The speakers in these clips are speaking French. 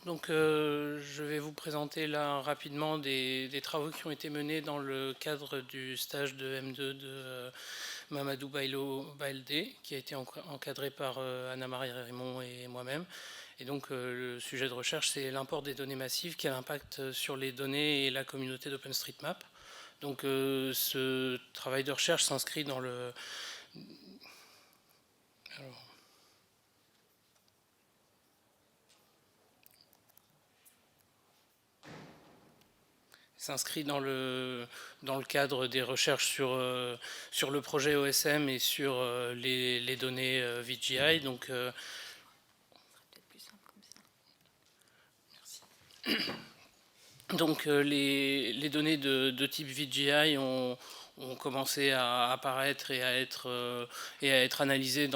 Donc, je vais vous présenter là rapidement des travaux qui ont été menés dans le cadre du stage de M2 de Mamadou Bailo Baldé, qui a été encadré par Anna-Marie Raymond et moi-même. Et donc, le sujet de recherche, c'est l'import des données massives, quel impact sur les données et la communauté d'OpenStreetMap. Donc, ce travail de recherche s'inscrit dans le... Alors, s'inscrit dans le cadre des recherches sur le projet OSM et sur les données VGI. Donc, les données de type VGI ont commencé à apparaître et à être analysées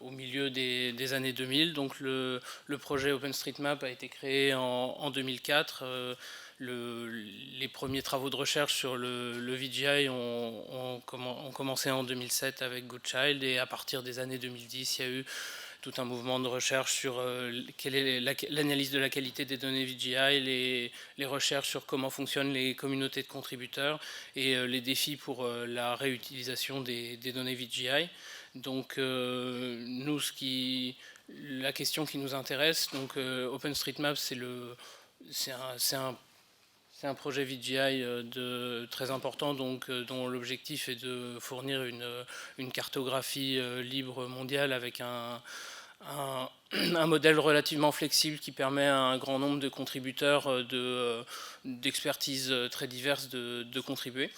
au milieu des années 2000. Donc le projet OpenStreetMap a été créé en 2004. Les premiers travaux de recherche sur le VGI ont commencé en 2007 avec Goodchild, et à partir des années 2010, il y a eu tout un mouvement de recherche sur quelle est l'analyse de la qualité des données VGI, les recherches sur comment fonctionnent les communautés de contributeurs et les défis pour la réutilisation des données VGI. Donc nous, la question qui nous intéresse, donc OpenStreetMap, c'est un projet VGI très important, donc, dont l'objectif est de fournir une cartographie libre mondiale avec un modèle relativement flexible qui permet à un grand nombre de contributeurs d'expertises très diverses de contribuer.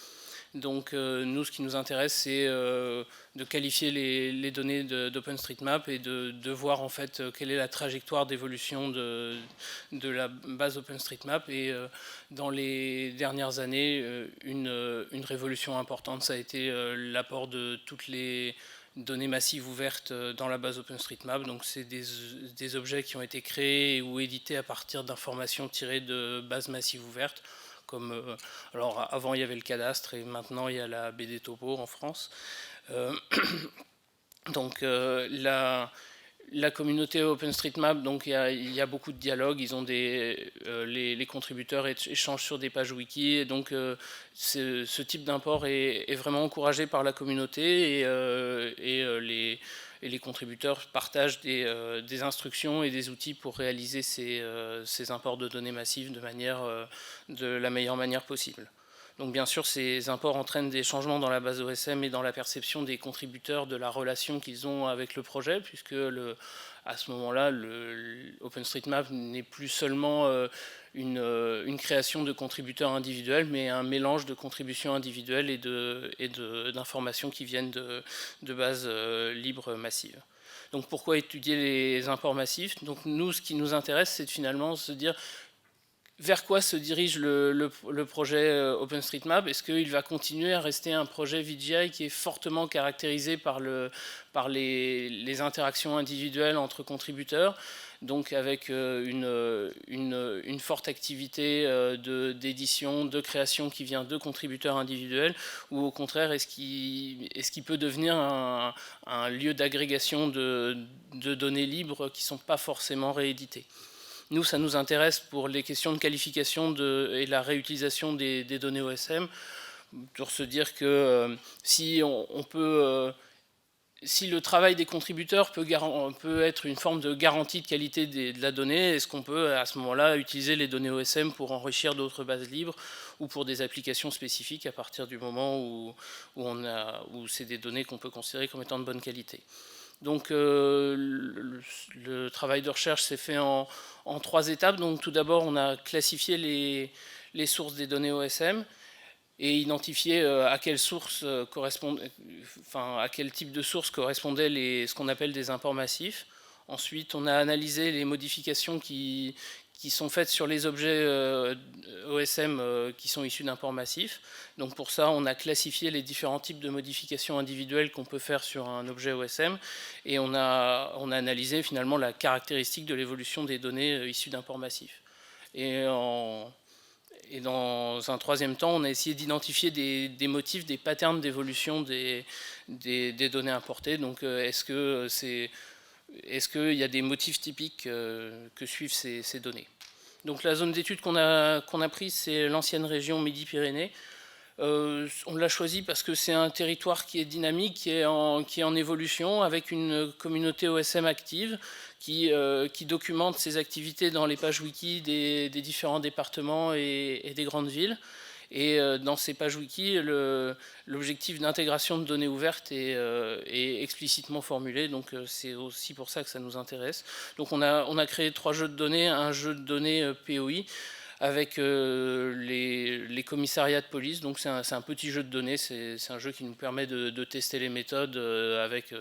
Donc nous, ce qui nous intéresse, c'est de qualifier les données d'OpenStreetMap et de voir en fait quelle est la trajectoire d'évolution de la base OpenStreetMap. Et dans les dernières années, une révolution importante, ça a été l'apport de toutes les données massives ouvertes dans la base OpenStreetMap. Donc c'est des objets qui ont été créés ou édités à partir d'informations tirées de bases massives ouvertes. Comme, alors avant il y avait le cadastre et maintenant il y a la BD Topo en France. Donc la communauté OpenStreetMap, donc il y a beaucoup de dialogues, ils ont les contributeurs échangent sur des pages wiki, et donc ce type d'import est vraiment encouragé par la communauté, et les contributeurs partagent des instructions et des outils pour réaliser ces imports de données massives de la meilleure manière possible. Donc bien sûr, ces imports entraînent des changements dans la base OSM et dans la perception des contributeurs de la relation qu'ils ont avec le projet, puisque à ce moment-là, OpenStreetMap n'est plus seulement une création de contributeurs individuels, mais un mélange de contributions individuelles et d'informations qui viennent de bases libres massives. Donc pourquoi étudier les imports massifs? Donc nous, ce qui nous intéresse, c'est finalement se dire vers quoi se dirige le projet OpenStreetMap. Est-ce qu'il va continuer à rester un projet VGI qui est fortement caractérisé par les interactions individuelles entre contributeurs, donc avec une forte activité d'édition, de création qui vient de contributeurs individuels, ou au contraire, est-ce qu'il peut devenir un lieu d'agrégation de données libres qui ne sont pas forcément rééditées? Nous, ça nous intéresse pour les questions de qualification et la réutilisation des données OSM, pour se dire que si le travail des contributeurs peut être une forme de garantie de qualité de la donnée, est-ce qu'on peut à ce moment-là utiliser les données OSM pour enrichir d'autres bases libres ou pour des applications spécifiques à partir du moment où c'est des données qu'on peut considérer comme étant de bonne qualité? Donc le travail de recherche s'est fait en 3 étapes. Donc tout d'abord, on a classifié les sources des données OSM et identifié à quelle source à quel type de source correspondaient ce qu'on appelle des imports massifs. Ensuite, on a analysé les modifications qui sont faites sur les objets OSM qui sont issus d'imports massifs. Donc pour ça, on a classifié les différents types de modifications individuelles qu'on peut faire sur un objet OSM, et on a analysé finalement la caractéristique de l'évolution des données issues d'imports massifs. Et dans un troisième temps, on a essayé d'identifier des motifs, des patterns d'évolution des données importées. Donc est-ce que c'est est-ce qu'il y a des motifs typiques que suivent ces données. Donc la zone d'étude qu'on a prise, c'est l'ancienne région Midi-Pyrénées. On l'a choisi parce que c'est un territoire qui est dynamique, qui est en évolution, avec une communauté OSM active qui documente ses activités dans les pages wiki des différents départements et des grandes villes. Et dans ces pages wiki, l'objectif d'intégration de données ouvertes est explicitement formulé, donc c'est aussi pour ça que ça nous intéresse. Donc on a créé 3 jeux de données, un jeu de données POI, avec les commissariats de police. Donc c'est un petit jeu de données, c'est un jeu qui nous permet de tester les méthodes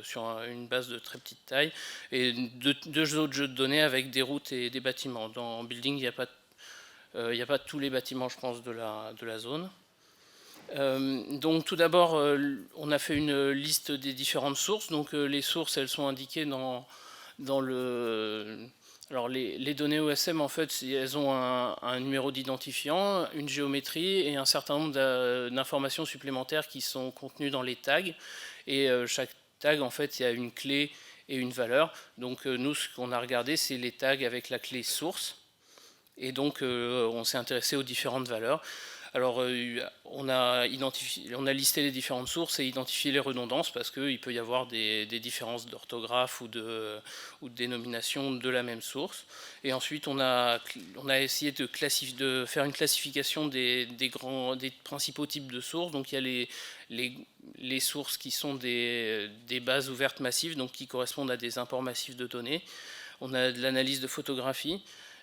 sur une base de très petite taille, et 2 autres jeux de données avec des routes et des bâtiments. Dans Building, il n'y a pas tous les bâtiments, je pense, de la zone. Donc tout d'abord, on a fait une liste des différentes sources. Donc les sources, elles sont indiquées dans le... Alors les données OSM, en fait, elles ont un numéro d'identifiant, une géométrie et un certain nombre d'informations supplémentaires qui sont contenues dans les tags. Et chaque tag, en fait, il y a une clé et une valeur. Donc nous, ce qu'on a regardé, c'est les tags avec la clé source. Et donc on s'est intéressé aux différentes valeurs. Alors on a listé les différentes sources et identifié les redondances, parce qu'il peut y avoir des différences d'orthographe ou de dénomination de la même source. Et ensuite on a essayé de faire une classification des principaux types de sources. Donc il y a les sources qui sont des bases ouvertes massives, donc qui correspondent à des imports massifs de données. On a de l'analyse de photographie,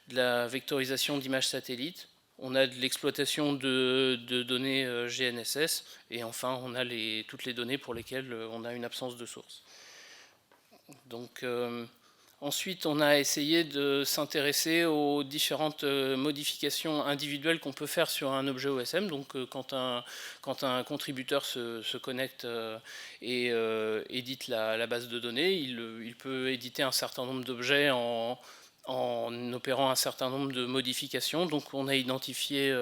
de la vectorisation d'images satellites, on a de l'exploitation de données GNSS, et enfin on a toutes les données pour lesquelles on a une absence de source. Donc ensuite on a essayé de s'intéresser aux différentes modifications individuelles qu'on peut faire sur un objet OSM. Donc quand un contributeur se connecte et édite la base de données, il peut éditer un certain nombre d'objets en opérant un certain nombre de modifications. Donc on a identifié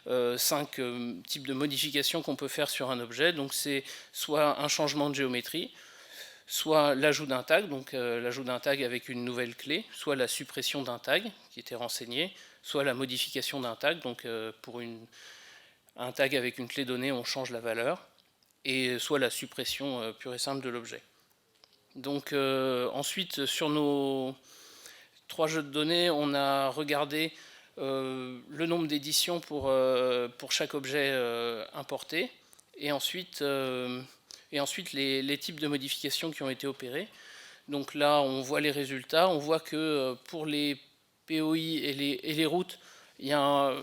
5 types de modifications qu'on peut faire sur un objet. Donc c'est soit un changement de géométrie, soit l'ajout d'un tag, donc l'ajout d'un tag avec une nouvelle clé, soit la suppression d'un tag qui était renseigné, soit la modification d'un tag. Donc pour un tag avec une clé donnée, on change la valeur, et soit la suppression pure et simple de l'objet. Donc ensuite, sur nos 3 jeux de données, on a regardé le nombre d'éditions pour chaque objet importé, et ensuite les types de modifications qui ont été opérées. Donc là, on voit les résultats. On voit que pour les POI et les routes, il y a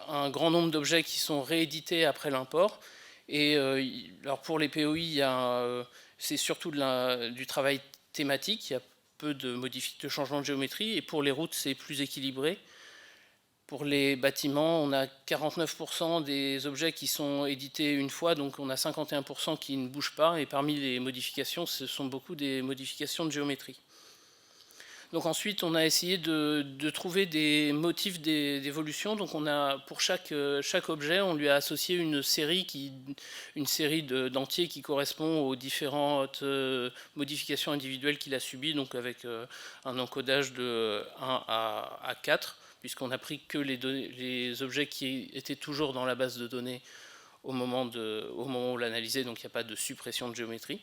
un grand nombre d'objets qui sont réédités après l'import. Et alors pour les POI, c'est surtout du travail thématique. Il y a peu de changements de géométrie, et pour les routes, c'est plus équilibré. Pour les bâtiments, on a 49% des objets qui sont édités une fois, donc on a 51% qui ne bougent pas, et parmi les modifications, ce sont beaucoup des modifications de géométrie. Donc ensuite, on a essayé de trouver des motifs d'évolution. Donc on a, pour chaque objet, on lui a associé une série d'entiers qui correspond aux différentes modifications individuelles qu'il a subies, donc avec un encodage de 1 à 4, puisqu'on a pris que les objets qui étaient toujours dans la base de données au moment où on l'analysait, donc il n'y a pas de suppression de géométrie.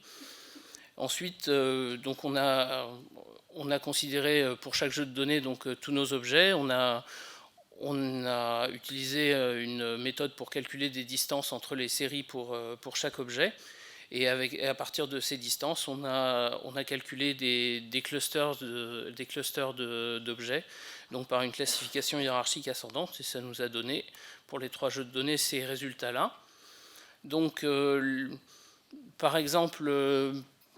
Ensuite, donc on a considéré pour chaque jeu de données donc tous nos objets. On a utilisé une méthode pour calculer des distances entre les séries pour chaque objet. Et à partir de ces distances, on a calculé des clusters d'objets, donc par une classification hiérarchique ascendante, et ça nous a donné, pour les 3 jeux de données, ces résultats-là. Donc, par exemple,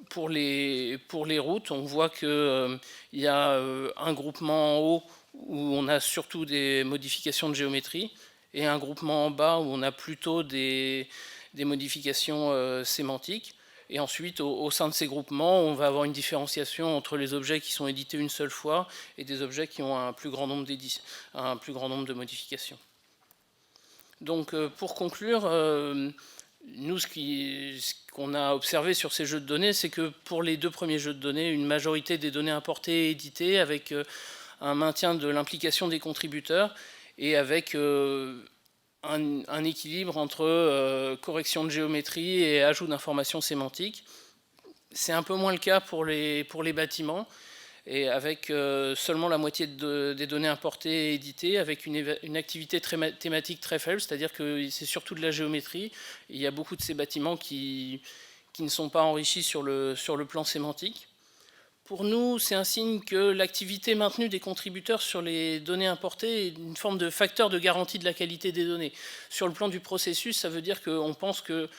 pour les routes, on voit qu'il y a un groupement en haut où on a surtout des modifications de géométrie, et un groupement en bas où on a plutôt des modifications sémantiques. Et ensuite, au sein de ces groupements, on va avoir une différenciation entre les objets qui sont édités une seule fois et des objets qui ont un plus grand nombre de modifications. Donc pour conclure, Nous, ce qu'on a observé sur ces jeux de données, c'est que pour les 2 premiers jeux de données, une majorité des données importées et éditées, avec un maintien de l'implication des contributeurs et avec un équilibre entre correction de géométrie et ajout d'informations sémantiques. C'est un peu moins le cas pour les bâtiments, et avec seulement la moitié des données importées et éditées, avec une activité thématique très faible, c'est-à-dire que c'est surtout de la géométrie. Il y a beaucoup de ces bâtiments qui ne sont pas enrichis sur le plan sémantique. Pour nous, c'est un signe que l'activité maintenue des contributeurs sur les données importées est une forme de facteur de garantie de la qualité des données. Sur le plan du processus, ça veut dire qu'on pense que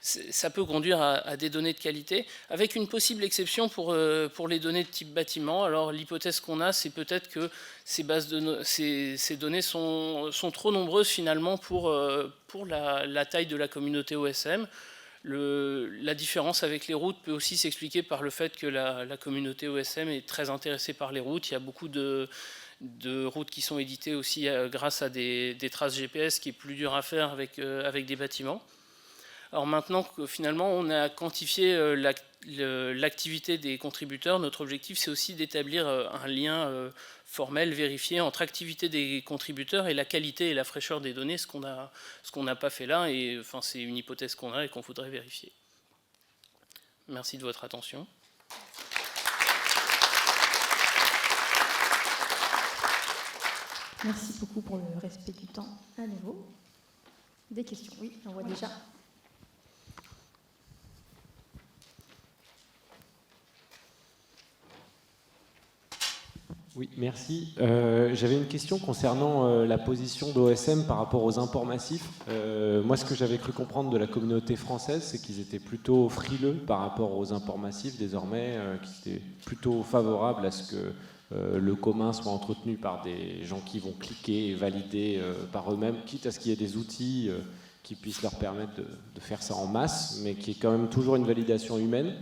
ça peut conduire à des données de qualité, avec une possible exception pour les données de type bâtiment. Alors l'hypothèse qu'on a, c'est peut-être que ces données sont trop nombreuses finalement pour la taille de la communauté OSM. La différence avec les routes peut aussi s'expliquer par le fait que la communauté OSM est très intéressée par les routes. Il y a beaucoup de routes qui sont éditées aussi grâce à des traces GPS, qui est plus dur à faire avec des bâtiments. Alors maintenant que finalement on a quantifié l'activité des contributeurs, notre objectif c'est aussi d'établir un lien formel, vérifié entre activité des contributeurs et la qualité et la fraîcheur des données, ce qu'on n'a pas fait là, et enfin, c'est une hypothèse qu'on a et qu'on voudrait vérifier. Merci de votre attention. Merci beaucoup pour le respect du temps à nouveau. Des questions? Oui, on voit déjà. Oui, merci. J'avais une question concernant la position d'OSM par rapport aux imports massifs. Moi, ce que j'avais cru comprendre de la communauté française, c'est qu'ils étaient plutôt frileux par rapport aux imports massifs désormais, qu'ils étaient plutôt favorables à ce que le commun soit entretenu par des gens qui vont cliquer et valider par eux-mêmes, quitte à ce qu'il y ait des outils qui puissent leur permettre de faire ça en masse, mais qui est quand même toujours une validation humaine.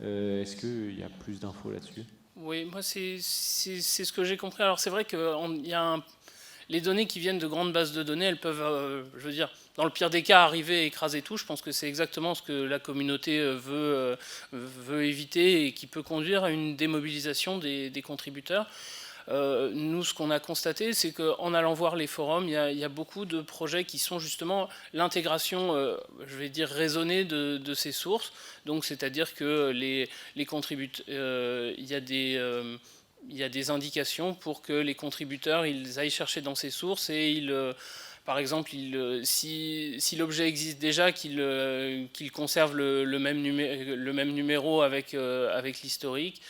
Est-ce qu'il y a plus d'infos là-dessus ? Oui, moi c'est ce que j'ai compris. Alors c'est vrai que les données qui viennent de grandes bases de données, elles peuvent, je veux dire, dans le pire des cas, arriver à écraser tout. Je pense que c'est exactement ce que la communauté veut éviter et qui peut conduire à une démobilisation des contributeurs. Nous, ce qu'on a constaté, c'est qu'en allant voir les forums, il y a beaucoup de projets qui sont justement l'intégration, je vais dire, raisonnée de ces sources. Donc, c'est-à-dire que les contributeurs, il y a des indications pour que les contributeurs ils aillent chercher dans ces sources et par exemple, si l'objet existe déjà, qu'il conserve le même numéro avec l'historique.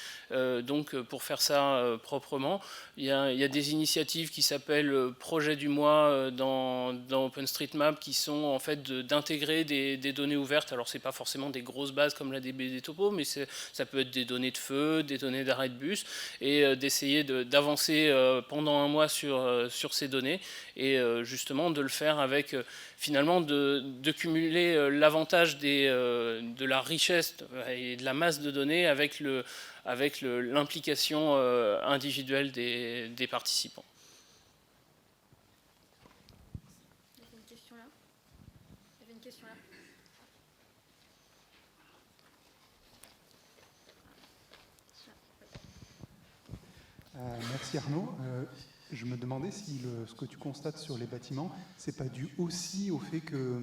Donc pour faire ça proprement, il y a des initiatives qui s'appellent Projet du mois dans OpenStreetMap, qui sont en fait d'intégrer des données ouvertes. Alors c'est pas forcément des grosses bases comme la DB des topos, mais ça peut être des données de feu, des données d'arrêt de bus, et d'essayer d'avancer pendant un mois sur ces données, et justement de le faire avec finalement de cumuler l'avantage de la richesse et de la masse de données avec l'implication individuelle des participants. Il y avait une question là. Il y avait une question là. Merci Arnaud. Je me demandais si ce que tu constates sur les bâtiments, c'est pas dû aussi au fait que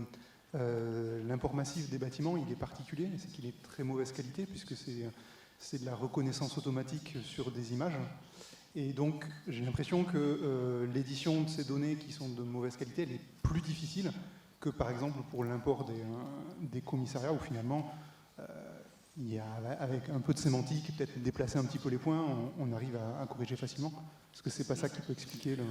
l'import massif des bâtiments, il est particulier, c'est qu'il est de très mauvaise qualité, puisque c'est de la reconnaissance automatique sur des images. Et donc, j'ai l'impression que l'édition de ces données qui sont de mauvaise qualité, elle est plus difficile que, par exemple, pour l'import des commissariats, où finalement, il y a, avec un peu de sémantique, peut-être déplacer un petit peu les points, on arrive à corriger facilement. Est-ce que c'est pas ça qui peut expliquer le...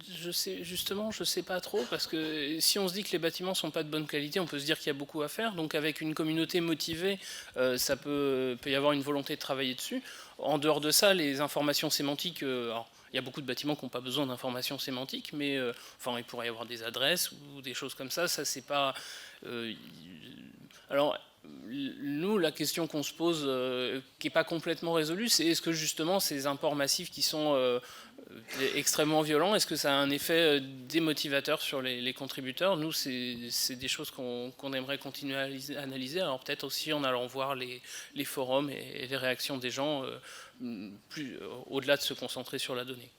Je sais pas trop, parce que si on se dit que les bâtiments sont pas de bonne qualité, on peut se dire qu'il y a beaucoup à faire. Donc avec une communauté motivée, ça peut y avoir une volonté de travailler dessus. En dehors de ça, les informations sémantiques, alors, il y a beaucoup de bâtiments qui n'ont pas besoin d'informations sémantiques, mais enfin, il pourrait y avoir des adresses ou des choses comme ça. Ça, c'est pas... alors, nous, la question qu'on se pose, qui n'est pas complètement résolue, c'est est-ce que justement ces imports massifs qui sont extrêmement violent. Est-ce que ça a un effet démotivateur sur les contributeurs? Nous, c'est des choses qu'on aimerait continuer à analyser. Alors peut-être aussi en allant voir les forums et les réactions des gens, au-delà de se concentrer sur la donnée.